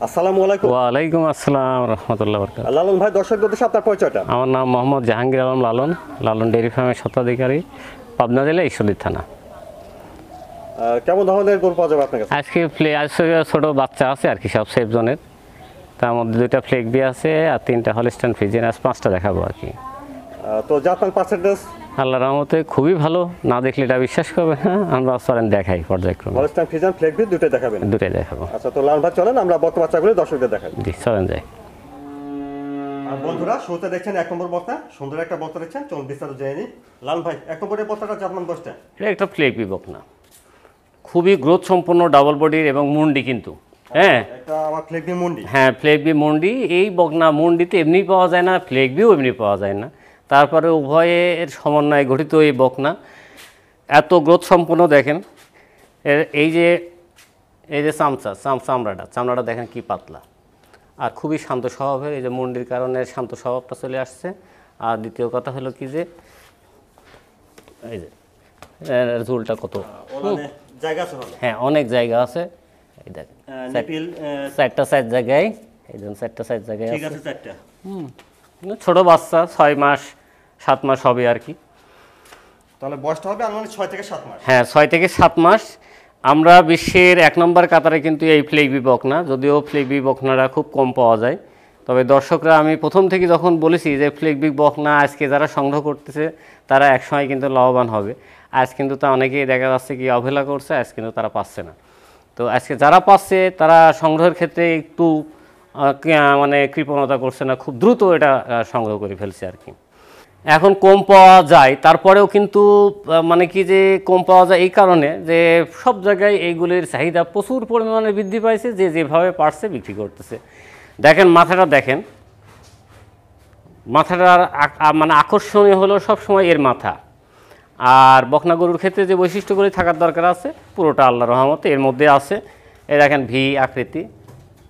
আসসালামু আলাইকুম। ওয়ালাইকুম আসসালাম রহমতুল্লাহ বরকাত। লালন ভাই, দর্শকদের উদ্দেশ্যে আপনার পরিচয়টা। আমার নাম মোহাম্মদ জাহাঙ্গীর আলম লালন, লালন ডেয়ারি ফার্মের স্বত্বাধিকারী, পাবনা জেলা ঈশ্বরদী থানা। কেমন ধরনের গরু পাওয়া যাবে আপনার কাছে? আজকে ছোটো বাচ্চা আছে আর কি, সব সেফ জোনের। তার মধ্যে 2টা ফ্লেগবি আছে আর 3টা হলস্টাইন ফ্রিজিয়ান, আজ 5টা দেখাবো আর কি। তো জাতমান পার্সেন্টেজ? আল্লাহর রহমতে খুবই ভালো, না দেখলে এটা বিশ্বাস করবে না। আমরা চলেন দেখাই পর্যায়ক্রমে। হলস্টাইন ফ্রিজিয়ান ফ্লেগবি দুটোই দেখাবেন? দুটোই দেখাবো। আচ্ছা, তো লালন ভাই চলেন আমরা বক্তা বাচ্চাগুলো দর্শকদের দেখাই। জি চলেন যাই। আর বন্ধুরা, শুরুতে দেখছেন 1 নম্বর বক্তা, সুন্দর একটা বক্তা দেখছেন, চলুন বিস্তারিত জেনে নিই। লালন ভাই, 1 নম্বরের বক্তাটা জাতমান বয়সটা? এটা একটা ফ্লেগবি বকনা, খুবই গ্রোথ সম্পন্ন, ডাবল বডির এবং মুন্ডি কিন্তু। হ্যাঁ, এটা আমার ফ্লেগবি মুন্ডি। হ্যাঁ, ফ্লেগবি মুন্ডি। এই বকনা মুন্ডিতে এমনি পাওয়া যায় না, ফ্লেগবিও এমনি পাওয়া যায় না। তারপরে উভয়ের সমন্বয়ে গঠিত এই বকনা এত গ্রোথ সম্পন্ন। দেখেন এই যে চামড়াটা দেখেন কি পাতলা, আর খুবই শান্ত স্বভাবের। এই যে মুন্ডির কারণে শান্ত স্বভাবটা চলে আসছে। আর দ্বিতীয় কথা হলো কি যে এই যে ঝুলটা কত জায়গা আছে, হ্যাঁ অনেক জায়গা আছে। এই দেখেন চারটা সাইড জায়গায়, এই জন্য চারটা সাইড জায়গায় ঠিক আছে, চারটা। ছোট বাচ্চা 6 মাস 7 মাস হবে আর কি। তাহলে বয়সটা হবে আনুমানিক 6 থেকে 7 মাস। হ্যাঁ, 6 থেকে 7 মাস। আমরা বিশ্বের 1 নম্বর কাতারে কিন্তু এই ফ্লেগবি বকনা, যদিও ফ্লেগবি বকনারা খুব কম পাওয়া যায়। তবে দর্শকরা, আমি প্রথম থেকে যখন বলেছি যে ফ্লেগবি বকনা আজকে যারা সংগ্রহ করতেছে তারা একসময় কিন্তু লাভবান হবে। আজ কিন্তু তা অনেকেই দেখা যাচ্ছে কি অবহেলা করছে, আজ কিন্তু তারা পাচ্ছে না। তো আজকে যারা পাচ্ছে তারা সংগ্রহের ক্ষেত্রে একটু মানে কৃপণতা করছে না, খুব দ্রুত এটা সংগ্রহ করে ফেলছে আর কি। এখন কম পাওয়া যায়, তারপরেও কিন্তু মানে কি যে কম পাওয়া যায় এই কারণে যে সব জায়গায় এইগুলির চাহিদা প্রচুর পরিমাণে বৃদ্ধি পাইছে, যে যেভাবে পারছে বিক্রি করতেছে। দেখেন মাথাটা, দেখেন মাথাটার মানে আকর্ষণীয় হলো সবসময় এর মাথা। আর বকনা গরুর ক্ষেত্রে যে বৈশিষ্ট্যগুলি থাকার দরকার আছে পুরোটা আল্লাহর রহমতে এর মধ্যে আছে। এই দেখেন ভি আকৃতি,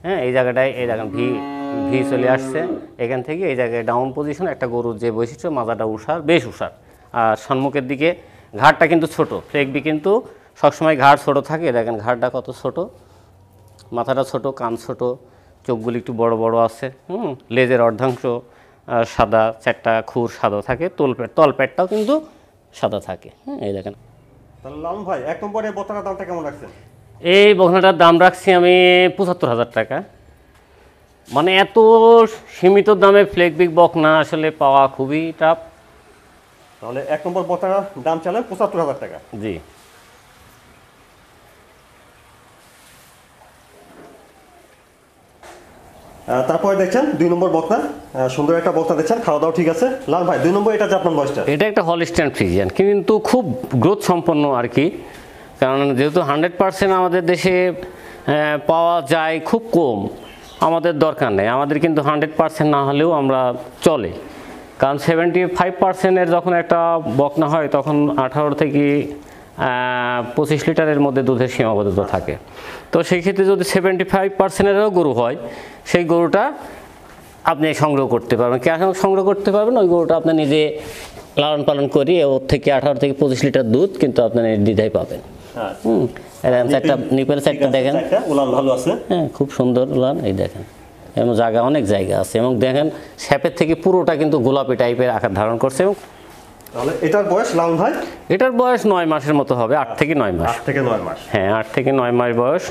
হ্যাঁ এই জায়গাটায় এই দেখেন ভি চলে আসছে এখান থেকে। এই জায়গায় ডাউন পজিশন একটা গরুর যে বৈশিষ্ট্য, মাথাটা উষার, বেশ উষার। আর সম্মুখের দিকে ঘাড়টা কিন্তু ছোট, ফ্লেগবি কিন্তু সবসময় ঘাড় ছোট থাকে। দেখেন ঘাড়টা কত ছোট, মাথাটা ছোট, কান ছোট, চোখগুলি একটু বড় বড় আছে। লেজের অর্ধাংশ সাদা, 4টা খুর সাদা থাকে, তলপেটটাও কিন্তু সাদা থাকে। এই দেখেন। তাহলে লালন ভাই, 1 নম্বরের বক্তাটার দামটা কেমন রাখছেন? এই বকনাটার দাম রাখছি আমি 75,000 টাকা। মানে এত সীমিত দামে ফ্লেগবি বকনা আসলে পাওয়া খুবই টাফ। তাহলে 1 নম্বর বক্তাটার দাম চালেন 75,000 টাকা। জি। তারপরে দেখছেন 2 নম্বর বক্তা, সুন্দর একটা বক্তা দেখছেন, খাওয়া দাওয়া ঠিক আছে। লাল ভাই, 2 নম্বর এটা জাতমান বয়সটা? এটা একটা হলস্টাইন ফ্রিজিয়ান, কিন্তু খুব গ্রোথ সম্পন্ন আর কি। কারণ যেহেতু 100% আমাদের দেশে পাওয়া যায় খুব কম, আমাদের দরকার নেই। আমাদের কিন্তু 100% না হলেও আমরা চলে। কারণ 75%-এর যখন একটা বকনা হয় তখন 18 থেকে 25 লিটারের মধ্যে দুধের সীমাবদ্ধতা থাকে। তো সেই ক্ষেত্রে যদি 75%-এরও গরু হয়, সেই গরুটা আপনি সংগ্রহ করতে পারবেন। কেন সংগ্রহ করতে পারবেন? ওই গরুটা আপনি নিজে লালন পালন করি ওর থেকে 18 থেকে 25 লিটার দুধ কিন্তু আপনি দ্বিধায় পাবেন। একটা নিপেল সাইডটা দেখেন, উলান ভালো আছে, হ্যাঁ খুব সুন্দর উলান। এই দেখেন, এবং জায়গা অনেক জায়গা আছে, এবং দেখেন শ্যাপের থেকে পুরোটা কিন্তু গোলাপি টাইপের আকার ধারণ করছে। এবং তাহলে এটার বয়স লালন ভাই? এটার বয়স 9 মাসের মতো হবে, 8 থেকে 9 মাস। 8 থেকে 9 মাস, হ্যাঁ 8 থেকে 9 মাস বয়স।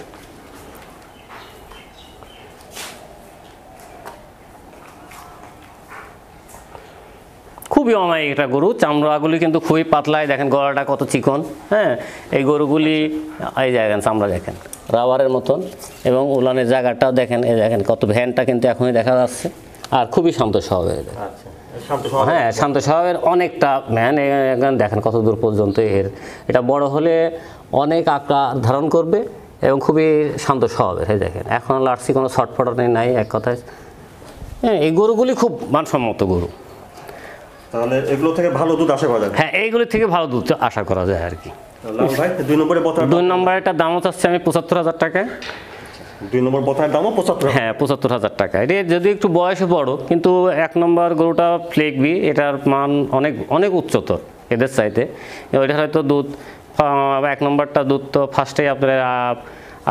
খুবই অমায়িক একটা গরু, চামড়াগুলি কিন্তু খুবই পাতলায়। দেখেন গলাটা কত চিকন। হ্যাঁ, এই গরুগুলি এই জায়গায় চামড়া দেখেন রাবারের মতন, এবং উলানের জায়গাটাও দেখেন। এই দেখেন কত ভ্যানটা কিন্তু এখনই দেখা যাচ্ছে। আর খুবই শান্ত স্বভাবের। হ্যাঁ, শান্ত স্বভাবের অনেকটা ভ্যান। দেখেন কত দূর পর্যন্ত এটা বড় হলে অনেক আকার ধারণ করবে, এবং খুবই শান্ত স্বভাবের। এই দেখেন এখন লাড়ছি, কোনো ছটফটানি নাই এক কথায়। হ্যাঁ, এই গরুগুলি খুব মানসম্মত গরু। তাহলে এগুলো থেকে ভালো দুধ আশা করা যায়? হ্যাঁ, এইগুলি থেকে ভালো দুধ আশা করা যায় আর কি। লালন ভাই, 2 নম্বরের বক্তা? 2 নম্বরের দাম চাচ্ছি আমি 75,000 টাকা। 2 নম্বর বক্তার দামও 75? হ্যাঁ 75,000 টাকা। এটা যদি একটু বয়সে বড়, কিন্তু 1 নম্বর গরুটা ফ্লেগবি, এটার মান অনেক অনেক উচ্চতর এদের চাইতে। এটার হয়তো দুধ 1 নম্বরটা দুধ তো ফার্স্টেই আপনার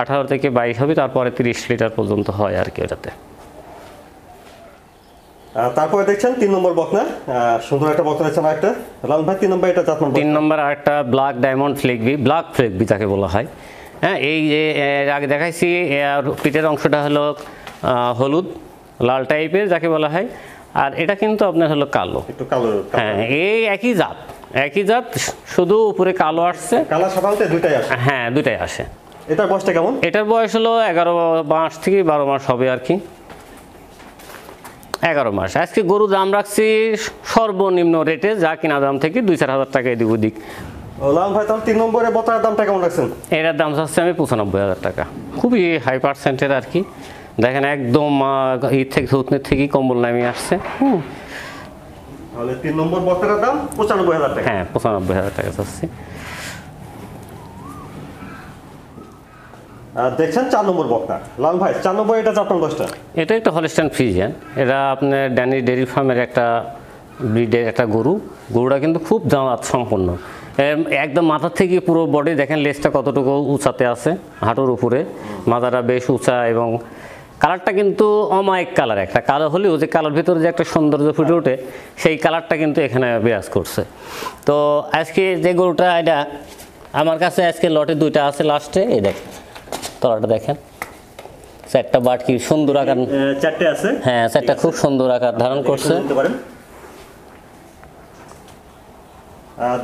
18 থেকে 22 হবে, তারপরে 30 লিটার পর্যন্ত হয় আর কি ওটাতে। তারপরে দেখছেন 3 নম্বর বকনা, সুন্দর একটা বকনা দেখছেন একটা। লালন ভাই 3 নম্বর এটা জাত মান? 3 নম্বর আরেকটা ব্ল্যাক ডায়মন্ড ফ্লেগবি, ব্ল্যাক ফ্লেগবি যাকে বলা হয়। হ্যাঁ, এই যে এর আগে দেখাইছি, এর পিঠের অংশটা হলো হলুদ লাল টাইপের যাকে বলা হয়, আর এটা কিন্তু আপনার হলো কালো, একটু কালো। হ্যাঁ, এই একই জাত, শুধু উপরে কালো আসছে। কালার সাধারণত দুইটাই আসে? হ্যাঁ, দুইটাই আসে। এটার বয়সটা কেমন? এটার বয়স হলো 11 মাস থেকে 12 মাস হবে আর কি, 11 মাস। আজকে গরু দাম রাখছি সর্বনিম্ন রেটে, যা কিনা দাম থেকে 2-4 হাজার টাকা এদিক ওদিক। লালন ভাই তাহলে 3 নম্বরে বকনার দামটা কেমন রাখছেন? এটার দাম চাচ্ছি আমি 95,000 টাকা, খুবই হাই পার্সেন্টের আর কি। দেখেন একদম থেকে থুতনির থেকেই কম্বল নামিয়ে আসছে। তাহলে 3 নম্বর বকনার দাম 95,000 টাকা? হ্যাঁ, 95,000 টাকা চাচ্ছি। দেখছেন 4 নম্বর বকনা। লালন ভাই 4 নম্বর এটা জাত মান কতটা? এটা একটা হলস্টাইন ফ্রিজিয়ান, এটা আপনার ড্যানি ডেয়ারি ফার্মের একটা ব্রিডের একটা গরুটা কিন্তু খুব জাত সম্পন্ন। একদম মাথার থেকে পুরো বডি দেখেন, লেজটা কতটুকু উঁচাতে আছে, হাঁটুর উপরে মাথাটা বেশ উঁচা, এবং কালারটা কিন্তু অমায়িক কালার, একটা কালো হলেও যে কালার ভিতরে যে একটা সৌন্দর্য ফুটে ওঠে, সেই কালারটা কিন্তু এখানে বিরাজ করছে। তো আজকে যে গরুটা, এটা আমার কাছে আজকে লটে 2টা আছে লাস্টে, এই দেখেন তলাটা দেখেন, 4টা বাট কি সুন্দর আকার, 4টে আছে। হ্যাঁ, 4টা খুব সুন্দর আকার ধারণ করছে।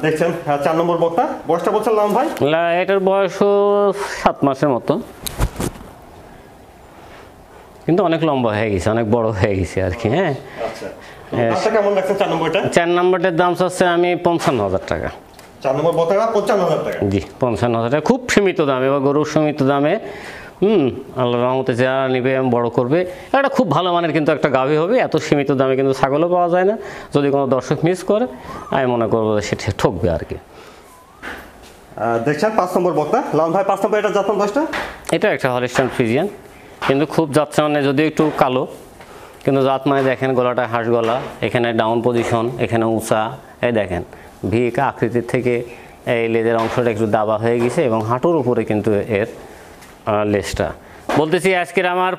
দেখছেন 4 নম্বর বকনা, বয়সটা বলছেন লালন ভাই? এটার বয়সও 7 মাসের মতো, কিন্তু অনেক লম্বা হয়ে গেছে, অনেক বড় হয়ে গেছে আর কি। হ্যাঁ, আচ্ছা, দামটা কেমন রাখছেন 4 নম্বরটা? 4 নম্বরটার দাম চাচ্ছে আমি 55,000 টাকা। 4 নম্বর বকনা 55,000 টাকা? জি, 55,000 টাকা, খুব সীমিত দামে, বা গরুর সীমিত দামে। আল্লাহ রহমতে যারা নিবে বড় করবে, একটা খুব ভালো মানের কিন্তু একটা গাভী হবে। এত সীমিত দামে কিন্তু ছাগলও পাওয়া যায় না। যদি কোনো দর্শক মিস করে, আমি মনে করবো সেটা ঠকবে আর কি। দেখছেন 5 নম্বর বকনা। লালন ভাই 5 নম্বর এটা জাত মান কতটা? এটা একটা হলস্টাইন ফ্রিজিয়ান, কিন্তু খুব যাচ্ছে মানে যদিও একটু কালো, কিন্তু জাত মানে দেখেন গলাটা হাঁস গলা, এখানে ডাউন পজিশন, এখানে উঁচা, এই দেখেন ভিক আকৃতির থেকে এই লেজের অংশটা একটু দাবা হয়ে গেছে, এবং হাঁটুর উপরে কিন্তু এর লেজটা। বলতেছি আজকের আমার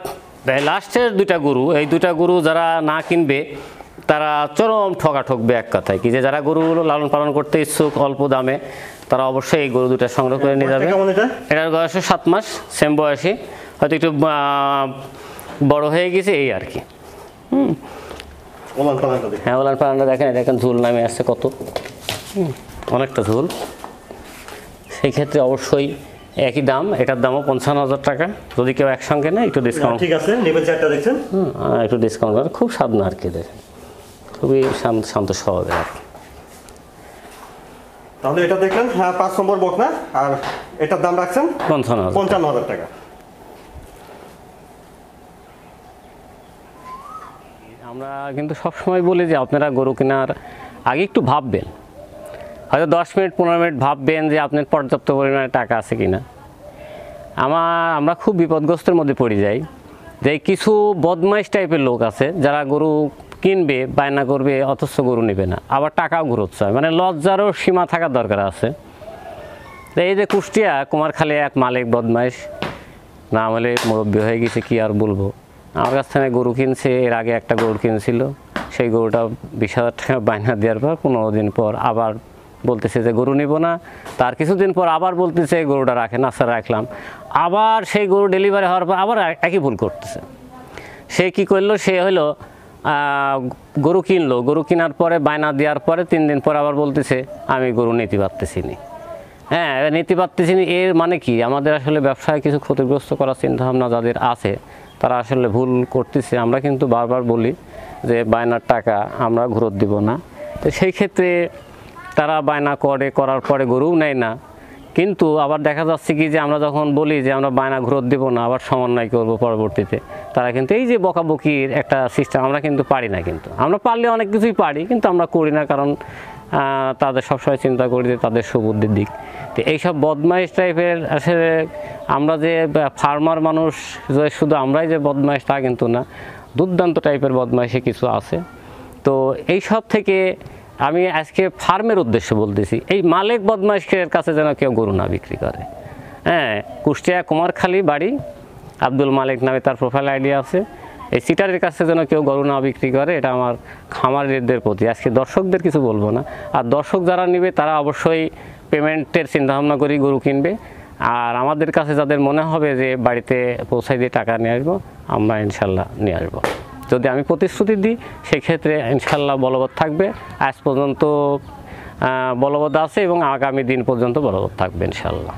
লাস্টের 2টা গরু, এই 2টা গরু যারা না কিনবে তারা চরম ঠকবে এক কথায় কি, যে যারা গরুগুলো লালন পালন করতে ইচ্ছুক অল্প দামে, তারা অবশ্যই এই গরু 2টা সংগ্রহ করে নিয়ে যাবে। এটার বয়স 7 মাস, সেম বয়সে, হয়তো একটু বড় হয়ে গেছে এই আর কি। হ্যাঁ, ওলান পালানটা দেখেন ঝুল নামে আসছে কত, অনেকটা ঝুল। সেই ক্ষেত্রে অবশ্যই একই দাম, এটার দামও 55,000 টাকা। যদি কেউ একসঙ্গে নেয় একটু ডিসকাউন্ট, ঠিক আছে, নেবেন 4টা দেখছেন, একটু ডিসকাউন্ট করে। খুব সাধনা আর কি, দেখেন খুবই শান্ত স্বভাবের আর কি। তাহলে এটা দেখলেন 5 নম্বর বকনা, আর এটার দাম রাখছেন 55,000 টাকা। আমরা কিন্তু সবসময় বলি যে আপনারা গরু কেনার আগে একটু ভাববেন, হয়তো 10 মিনিট 15 মিনিট ভাববেন যে আপনার পর্যাপ্ত পরিমাণে টাকা আছে কিনা। আমরা খুব বিপদগ্রস্তের মধ্যে পড়ে যাই, যে কিছু বদমাইশ টাইপের লোক আছে যারা গরু কিনবে, বায়না করবে, অথচ গরু নেবে না, আবার টাকাও ঘুরোচ্ছে, মানে লজ্জারও সীমা থাকার দরকার আছে। এই যে কুষ্টিয়া কুমারখালী এক মালিক বদমাইশ, না হলে মুরব্বী হয়ে গেছে, কি আর বলবো, আমার কাছ থেকে গরু কিনছে। এর আগে একটা গরু কিনছিল, সেই গরুটা 20,000 টাকা বায়না দেওয়ার পর 15 দিন পর আবার বলতেছে যে গরু নিব না, তার কিছুদিন পর আবার বলতেছে গরুটা রাখেন, আচ্ছা রাখলাম, আবার সেই গরু ডেলিভারি হওয়ার পর আবার একই ভুল করতেছে। সে কি করলো, সে হলো গরু কিনলো, গরু কেনার পরে বায়না দেওয়ার পরে 3 দিন পর আবার বলতেছে আমি গরু নিতে পারতেছি না। হ্যাঁ, নিতে পারতেছি না, এর মানে কি আমাদের আসলে ব্যবসায় কিছু ক্ষতিগ্রস্ত করার চিন্তাভাবনা যাদের আছে তারা আসলে ভুল করতেছে। আমরা কিন্তু বারবার বলি যে বায়নার টাকা আমরা ঘুরত দিব না, তো সেই ক্ষেত্রে তারা বায়না করার পরে গরুও নেয় না। কিন্তু আবার দেখা যাচ্ছে কি, যে আমরা যখন বলি যে আমরা বায়না ঘুরত দিব না, আবার সমন্বয় করব পরবর্তীতে, তারা কিন্তু এই যে বকাবকির একটা সিস্টেম, আমরা কিন্তু পারি না। কিন্তু আমরা পারলে অনেক কিছুই পারি, কিন্তু আমরা করি না, কারণ তাদের সবসময় চিন্তা করি যে তাদের সুবুদ্ধির দিক। তো এইসব বদমাইশ টাইপের আসলে আমরা যে ফার্মার মানুষ যে শুধু আমরাই যে বদমাইশ তা কিন্তু না, দুর্দান্ত টাইপের বদমাইশে কিছু আছে। তো এই সব থেকে আমি আজকে ফার্মের উদ্দেশ্যে বলতেছি, এই মালিক বদমাইশের কাছে যেন কেউ গরু না বিক্রি করে। হ্যাঁ, কুষ্টিয়া কুমারখালী বাড়ি, আব্দুল মালিক নামে তার প্রোফাইল আইডি আছে। এই সিটারের কাছে যেন কেউ গরু না বিক্রি করে, এটা আমার খামারিদের প্রতি। আজকে দর্শকদের কিছু বলবো না, আর দর্শক যারা নেবে তারা অবশ্যই পেমেন্টের চিন্তাভাবনা করেই গরু কিনবে। আর আমাদের কাছে যাদের মনে হবে যে বাড়িতে পৌঁছাই দিয়ে টাকা নিয়ে আসবো, আমরা ইনশাল্লাহ নিয়ে আসবো। যদি আমি প্রতিশ্রুতি দিই সেক্ষেত্রে ইনশাল্লাহ বলবৎ থাকবে। আজ পর্যন্ত বলবৎ আছে এবং আগামী দিন পর্যন্ত বলবৎ থাকবে ইনশাল্লাহ।